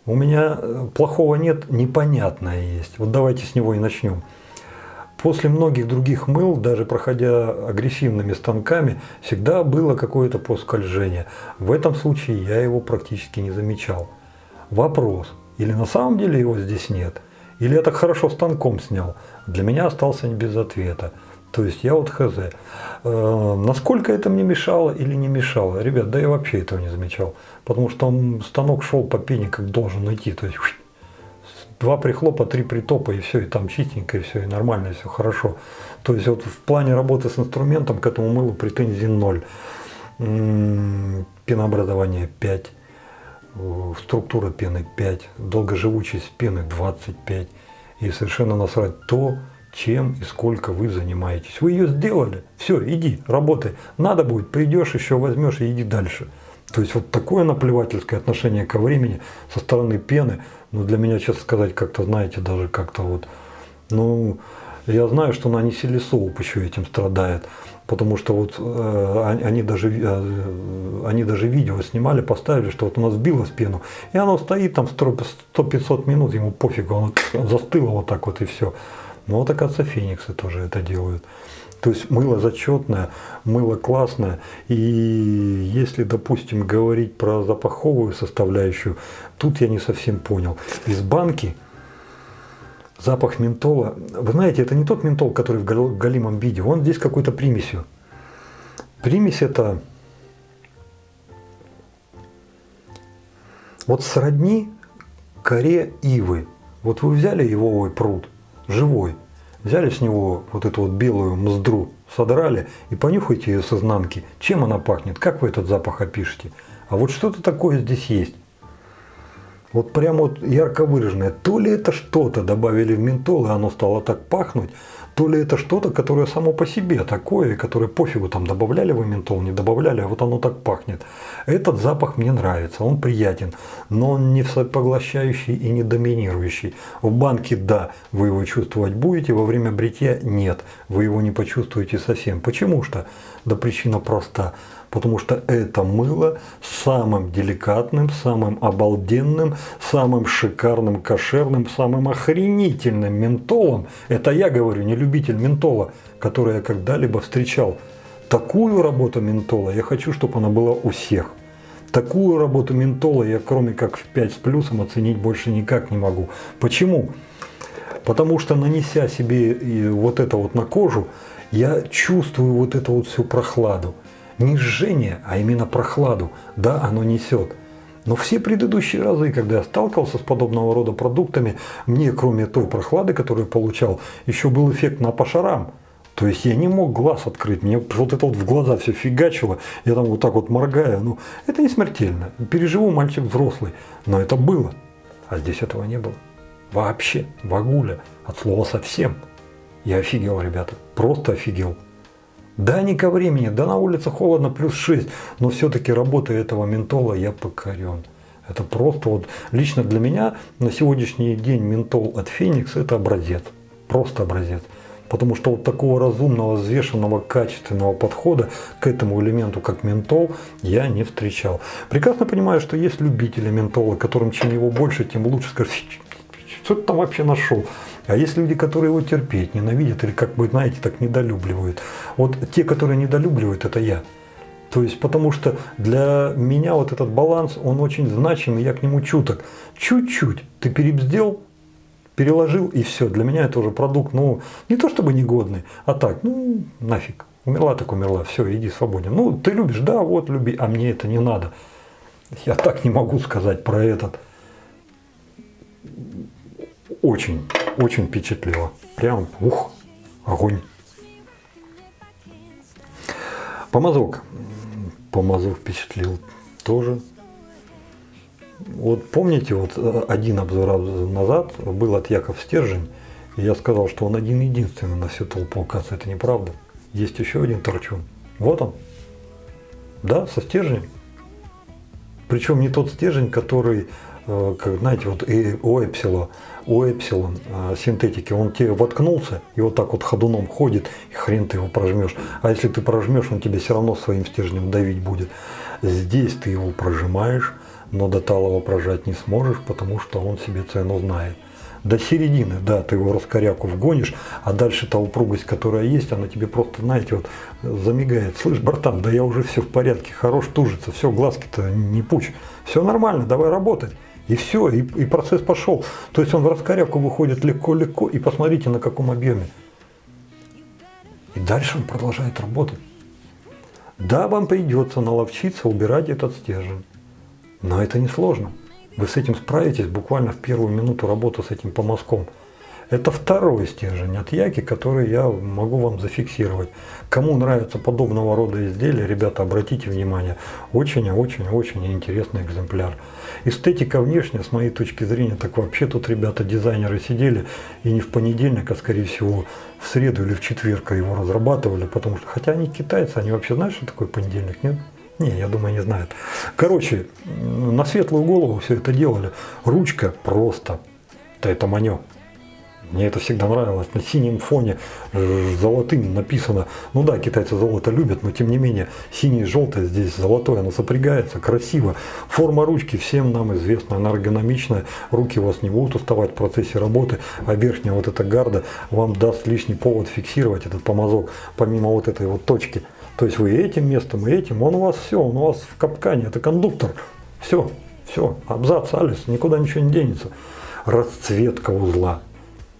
у меня плохого нет, непонятное есть. Вот давайте с него и начнем. После многих других мыл, даже проходя агрессивными станками, всегда было какое-то поскольжение. В этом случае я его практически не замечал. Вопрос, или на самом деле его здесь нет, или я так хорошо станком снял, для меня остался без ответа. То есть я вот хз. Насколько это мне мешало или не мешало? Ребят, да я вообще этого не замечал. Потому что станок шел по пене как должен идти. То есть 2 прихлопа, 3 притопа, и все, и там чистенько, и все, и нормально, и все хорошо. То есть вот в плане работы с инструментом к этому мылу претензий 0. Пенообразование 5, структура пены 5, долгоживучесть пены 25. И совершенно насрать то, чем и сколько вы занимаетесь. Вы ее сделали, все, иди, работай. Надо будет, придешь, еще возьмешь и иди дальше. То есть вот такое наплевательское отношение ко времени со стороны пены, ну, для меня, честно сказать, как-то, знаете, даже как-то вот, ну, я знаю, что на Анисиле Соуп еще этим страдает, потому что вот они даже видео снимали, поставили, что вот у нас сбилось пену, и оно стоит там 100-500 минут, ему пофигу, оно застыло вот так вот и все. Но вот, оказывается, Фениксы тоже это делают. То есть мыло зачетное, мыло классное. И если, допустим, говорить про запаховую составляющую, тут я не совсем понял. Из банки запах ментола, вы знаете, это не тот ментол, который в галимом виде, он здесь какой-то примесью. Примесь это вот сродни коре ивы. Вот вы взяли ивовый пруд, живой, взяли с него вот эту вот белую мздру, содрали и понюхайте ее с изнанки. Чем она пахнет? Как вы этот запах опишете? А вот что-то такое здесь есть. Вот прямо вот ярко выраженное. То ли это что-то добавили в ментол, и оно стало так пахнуть, то ли это что-то, которое само по себе такое, которое пофигу, там добавляли вы ментол, не добавляли, а вот оно так пахнет. Этот запах мне нравится, он приятен, но он не всепоглощающий и не доминирующий. В банке да, вы его чувствовать будете, во время бритья нет, вы его не почувствуете совсем. Почему что? Да причина проста. Потому что это мыло самым деликатным, самым обалденным, самым шикарным, кошерным, самым охренительным ментолом. Это я говорю, не любитель ментола, который я когда-либо встречал. Такую работу ментола я хочу, чтобы она была у всех. Такую работу ментола я, кроме как в 5 с плюсом, оценить больше никак не могу. Почему? Потому что, нанеся себе вот это вот на кожу, я чувствую вот эту вот всю прохладу. Не жжение, а именно прохладу. Да, оно несет. Но все предыдущие разы, когда я сталкивался с подобного рода продуктами, мне, кроме той прохлады, которую я получал, еще был эффект на пошарам. То есть я не мог глаз открыть, мне вот это вот в глаза все фигачило, я там вот так вот моргаю. Ну, это не смертельно. Переживу, мальчик взрослый. Но это было. А здесь этого не было. Вообще. Вагуля. От слова совсем. Я офигел, ребята, просто офигел. Да, не ко времени, да на улице холодно, плюс 6, но все-таки работой этого ментола я покорен. Это просто вот лично для меня на сегодняшний день ментол от Феникс это образец, просто образец. Потому что вот такого разумного, взвешенного, качественного подхода к этому элементу, как ментол, я не встречал. Прекрасно понимаю, что есть любители ментола, которым чем его больше, тем лучше. Скажут, что ты там вообще нашел? А есть люди, которые его терпеть, ненавидят или, как бы, знаете, так недолюбливают. Вот те, которые недолюбливают, это я. То есть, потому что для меня вот этот баланс, он очень значимый, я к нему чуток. Чуть-чуть ты перебздел, переложил и все. Для меня это уже продукт, ну, не то чтобы негодный, а так, ну, нафиг. Умерла так умерла, все, иди свободен. Ну, ты любишь, да, вот люби, а мне это не надо. Я так не могу сказать про этот. Очень, очень впечатлило. Прям, ух, огонь. Помазок. Помазок впечатлил тоже. Вот помните, вот один обзор назад был от Яков Стержень, и я сказал, что он один-единственный на всю толпу. Оказывается, это неправда. Есть еще один торчун. Вот он. Да, со стержнем. Причем не тот стержень, который, как знаете, вот у эпсилон синтетики, он тебе воткнулся и вот так вот ходуном ходит, и хрен ты его прожмешь. А если ты прожмешь, он тебе все равно своим стержнем давить будет. Здесь ты его прожимаешь, но до талого прожать не сможешь, потому что он себе цену знает. До середины, да, ты его раскоряку вгонишь, а дальше та упругость, которая есть, она тебе просто, знаете, вот замигает. Слышь, братан, да я уже все в порядке, хорош тужится, все, глазки-то не пучь, все нормально, давай работать. И все, и процесс пошел. То есть он в раскоряку выходит легко-легко, и посмотрите, на каком объеме. И дальше он продолжает работать. Да, вам придется наловчиться убирать этот стержень, но это не сложно. Вы с этим справитесь буквально в первую минуту работы с этим помазком. Это второй стержень от Яки, который я могу вам зафиксировать. Кому нравятся подобного рода изделия, ребята, обратите внимание, очень-очень-очень интересный экземпляр. Эстетика внешняя, с моей точки зрения, так вообще тут ребята, дизайнеры сидели и не в понедельник, а скорее всего в среду или в четверг его разрабатывали, потому что, хотя они китайцы, они вообще знают, что такое понедельник, нет? Не, я думаю, не знают. Короче, на светлую голову все это делали. Ручка просто. Да это манё. Мне это всегда нравилось. На синем фоне золотым написано. Ну да, китайцы золото любят, но тем не менее синее и желтое здесь золотое, оно сопрягается, красиво. Форма ручки всем нам известна, она эргономичная. Руки у вас не будут уставать в процессе работы, а верхняя вот эта гарда вам даст лишний повод фиксировать этот помазок, помимо вот этой вот точки. То есть вы этим местом и этим, он у вас все, он у вас в капкане, это кондуктор. Все, абзац, алис, никуда ничего не денется. Расцветка узла.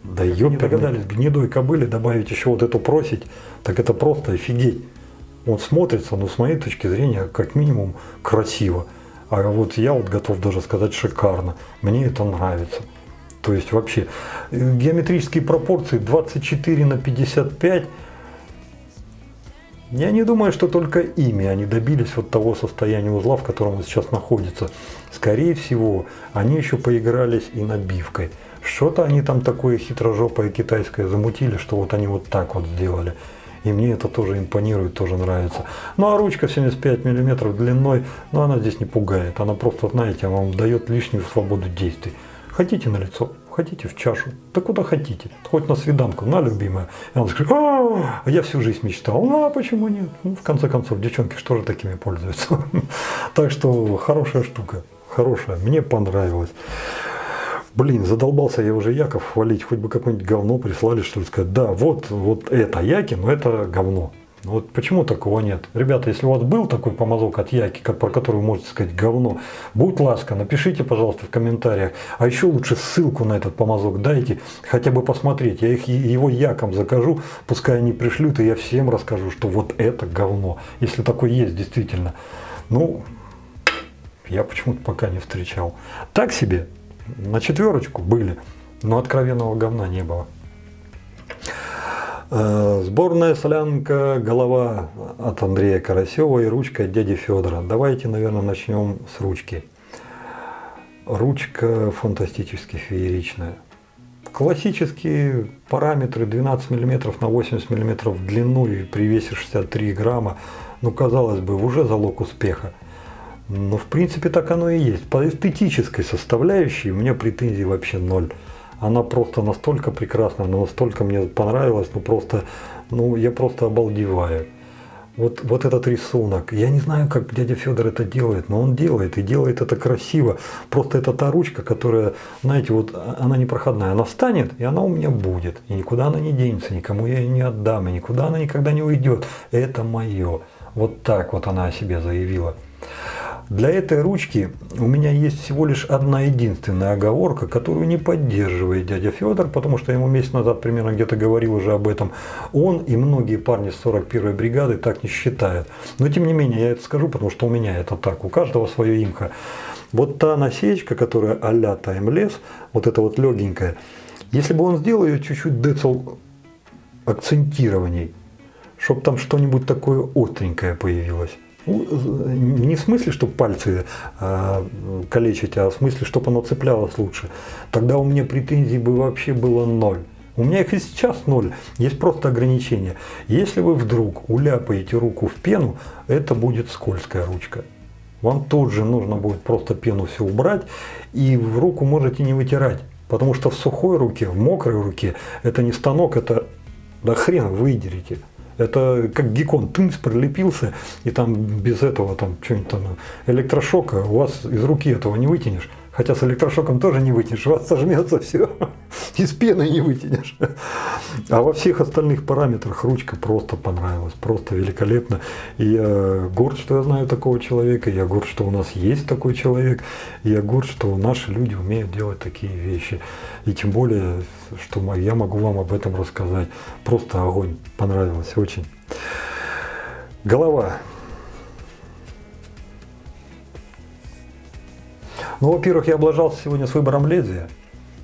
Да ёпта, не догадались гнедой кобыле добавить еще вот эту просить, так это просто офигеть. Он смотрится, ну, с моей точки зрения, как минимум красиво. А вот я вот готов даже сказать шикарно. Мне это нравится. То есть вообще геометрические пропорции 24/55. Я не думаю, что только ими они добились вот того состояния узла, в котором он сейчас находится. Скорее всего, они еще поигрались и набивкой. Что-то они там такое хитрожопое китайское замутили, что вот они вот так вот сделали. И мне это тоже импонирует, тоже нравится. Ну а ручка 75 мм длиной, но она здесь не пугает. Она просто, знаете, вам дает лишнюю свободу действий. Хотите на лицо, хотите в чашу, да куда хотите. Хоть на свиданку, на, любимая. И она скажет, а я всю жизнь мечтал. Ну а почему нет? Ну, в конце концов, девчонки что же такими пользуются? Так что хорошая штука, хорошая, мне понравилось. Блин, задолбался я уже Яков хвалить, хоть бы какое-нибудь говно прислали, что ли, сказать, да, вот это Яки, но это говно. Вот почему такого нет? Ребята, если у вас был такой помазок от Яки, про который вы можете сказать говно, будь ласка, напишите, пожалуйста, в комментариях. А еще лучше ссылку на этот помазок дайте, хотя бы посмотреть. Я его Якам закажу, пускай они пришлют, и я всем расскажу, что вот это говно. Если такое есть, действительно. Ну, я почему-то пока не встречал. Так себе. На 4 были, но откровенного говна не было. Сборная солянка голова от Андрея Карасева и ручка от дяди Федора. Давайте, наверное, начнем с ручки. Ручка фантастически фееричная. Классические параметры 12 мм на 80 мм в длину и при весе 63 грамма, ну, казалось бы, уже залог успеха. Но в принципе так оно и есть. По эстетической составляющей у меня претензий вообще ноль. Она просто настолько прекрасна, она настолько мне понравилась, я просто обалдеваю. Вот этот рисунок. Я не знаю, как дядя Федор это делает, но он делает, и делает это красиво. Просто это та ручка, которая, знаете, вот она непроходная. Она встанет, и она у меня будет. И никуда она не денется, никому я ее не отдам, и никуда она никогда не уйдет. Это мое. Вот так вот она о себе заявила. Для этой ручки у меня есть всего лишь одна единственная оговорка, которую не поддерживает дядя Федор, потому что я ему месяц назад примерно где-то говорил уже об этом. Он и многие парни с 41-й бригады так не считают. Но тем не менее я это скажу, потому что у меня это так, у каждого свое имко. Вот та насечка, которая а-ля Timeless, вот эта вот легенькая, если бы он сделал ее чуть-чуть децл акцентированней, чтобы там что-нибудь такое остренькое появилось. Не в смысле, чтобы пальцы калечить, а в смысле, чтобы оно цеплялось лучше. Тогда у меня претензий бы вообще было ноль. У меня их и сейчас ноль. Есть просто ограничения. Если вы вдруг уляпаете руку в пену, это будет скользкая ручка. Вам тут же нужно будет просто пену все убрать, и в руку можете не вытирать. Потому что в сухой руке, в мокрой руке, это не станок, это да хрен выдерете. Это как геккон, тынц прилепился, и там без этого там что-нибудь там электрошока у вас из руки этого не вытянешь. Хотя с электрошоком тоже не вытянешь, у вас сожмется все, из пены не вытянешь. А во всех остальных параметрах ручка просто понравилась, просто великолепно. И я горд, что я знаю такого человека, я горд, что у нас есть такой человек, и я горд, что наши люди умеют делать такие вещи. И тем более, что я могу вам об этом рассказать. Просто огонь, понравилось очень. Голова. Ну, во-первых, я облажался сегодня с выбором лезвия.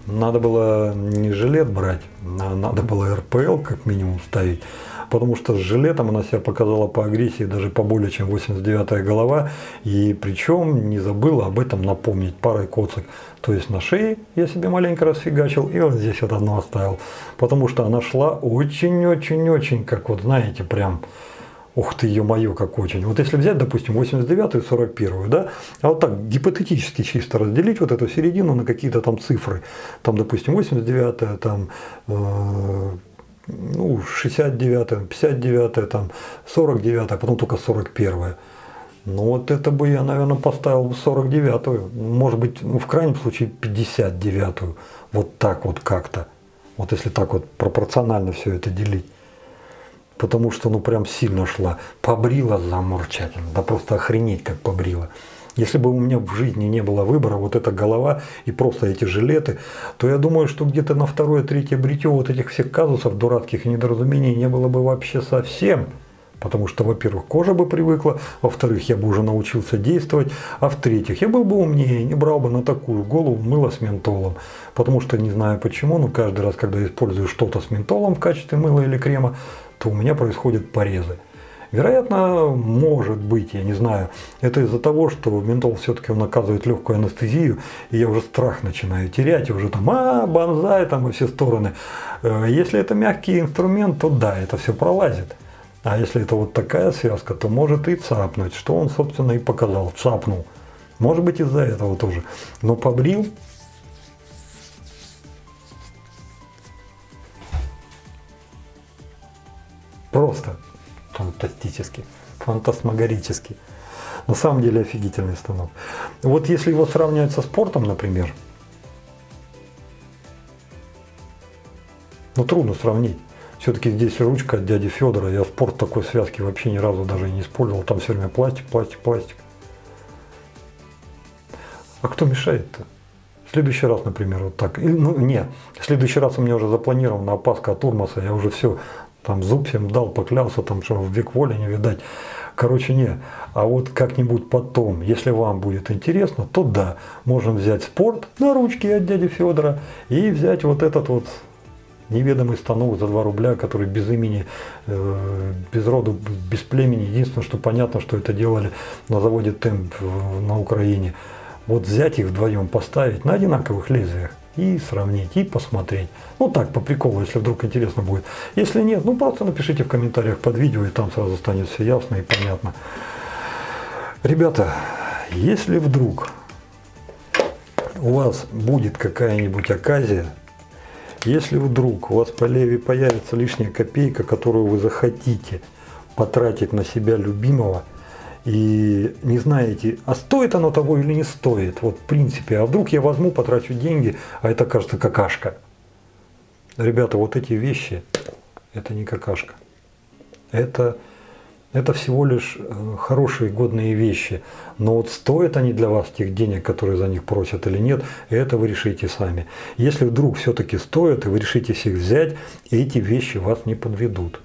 Надо было не жилет брать, а надо было РПЛ как минимум ставить. Потому что с жилетом она себя показала по агрессии даже поболее, чем 89-я голова. И причем не забыла об этом напомнить парой коцок. То есть на шее я себе маленько расфигачил и вот здесь вот одно оставил. Потому что она шла очень-очень-очень, как вот знаете, прям... Ух ты, ё-моё, как очень. Вот если взять, допустим, 89-ю и 41-ю, да, а вот так гипотетически чисто разделить вот эту середину на какие-то там цифры. Там, допустим, 89-я, там, 69-я, 59-я, там, 49-я, потом только 41-я. Ну вот это бы я, наверное, поставил 49-ю. Может быть, в крайнем случае 59-ю. Вот так вот как-то. Вот если так вот пропорционально все это делить. Потому что, прям сильно шла. Побрила заморчательно. Да просто охренеть, как побрила. Если бы у меня в жизни не было выбора, вот эта голова и просто эти жилеты, то я думаю, что где-то на второе-третье бритье вот этих всех казусов дурацких и недоразумений не было бы вообще совсем. Потому что, во-первых, кожа бы привыкла, во-вторых, я бы уже научился действовать, а в-третьих, я был бы умнее, не брал бы на такую голову мыло с ментолом. Потому что, не знаю почему, но каждый раз, когда я использую что-то с ментолом в качестве мыла или крема, то у меня происходят порезы. Вероятно, может быть, я не знаю, это из-за того, что ментол все-таки он оказывает легкую анестезию, и я уже страх начинаю терять, и уже там, бонзай там во все стороны. Если это мягкий инструмент, то да, это все пролазит. А если это вот такая связка, то может и цапнуть, что он, собственно, и показал, цапнул. Может быть, из-за этого тоже. Но побрил. Просто фантастически, фантасмагорически. На самом деле офигительный станок. Вот если его сравнивать со спортом, например, трудно сравнить. Все-таки здесь ручка от дяди Федора. Я спорт такой связки вообще ни разу даже не использовал. Там все время пластик, пластик, пластик. А кто мешает-то? В следующий раз, например, вот так. Нет, в следующий раз у меня уже запланирована опаска от Урмаса. Я уже все, там зуб всем дал, поклялся, там что в век воли не видать. Короче, не. А вот как-нибудь потом, если вам будет интересно, то да, можем взять спорт на ручки от дяди Федора и взять вот этот вот неведомый станок за 2 рубля, который без имени, без роду, без племени. Единственное, что понятно, что это делали на заводе Темп на Украине. Вот взять их вдвоем, поставить на одинаковых лезвиях. и сравнить, и посмотреть. Ну так, по приколу, если вдруг интересно будет. Если нет, ну просто напишите в комментариях под видео, и там сразу станет все ясно и понятно. Ребята, если вдруг у вас будет какая-нибудь оказия, если вдруг у вас по леве появится лишняя копейка, которую вы захотите потратить на себя любимого, и не знаете, а стоит оно того или не стоит, вот в принципе, а вдруг я возьму, потрачу деньги, а это кажется какашка. Ребята, вот эти вещи, это не какашка. Это всего лишь хорошие, годные вещи. Но вот стоят они для вас тех денег, которые за них просят или нет, это вы решите сами. Если вдруг все-таки стоят, и вы решитесь их взять, эти вещи вас не подведут.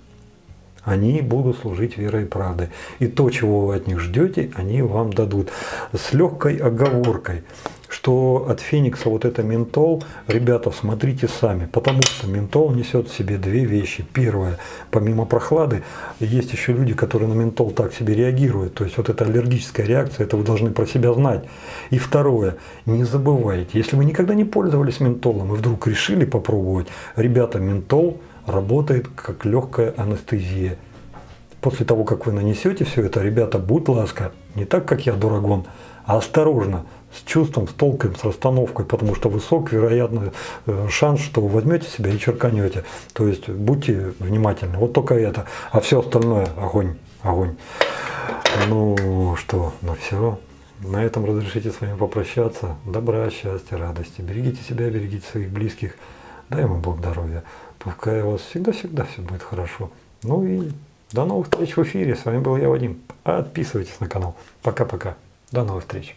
Они будут служить верой и правдой. И то, чего вы от них ждете, они вам дадут. С легкой оговоркой, что от Феникса вот это ментол, ребята, смотрите сами. Потому что ментол несет в себе две вещи. Первое, помимо прохлады, есть еще люди, которые на ментол так себе реагируют. То есть вот эта аллергическая реакция, это вы должны про себя знать. И второе, не забывайте, если вы никогда не пользовались ментолом и вдруг решили попробовать, ребята, ментол работает как легкая анестезия. После того, как вы нанесете все это, ребята, будь ласка, не так, как я, дурагон, а осторожно, с чувством, с толком, с расстановкой, потому что высок, вероятно, шанс, что вы возьмете себя и черканете. То есть будьте внимательны. Вот только это. А все остальное огонь, огонь. Ну что, ну все. На этом разрешите с вами попрощаться. Добра, счастья, радости. Берегите себя, берегите своих близких. Дай ему Бог здоровья. Пускай у вас всегда-всегда все будет хорошо. Ну и до новых встреч в эфире. С вами был я, Вадим. Подписывайтесь на канал. Пока-пока. До новых встреч.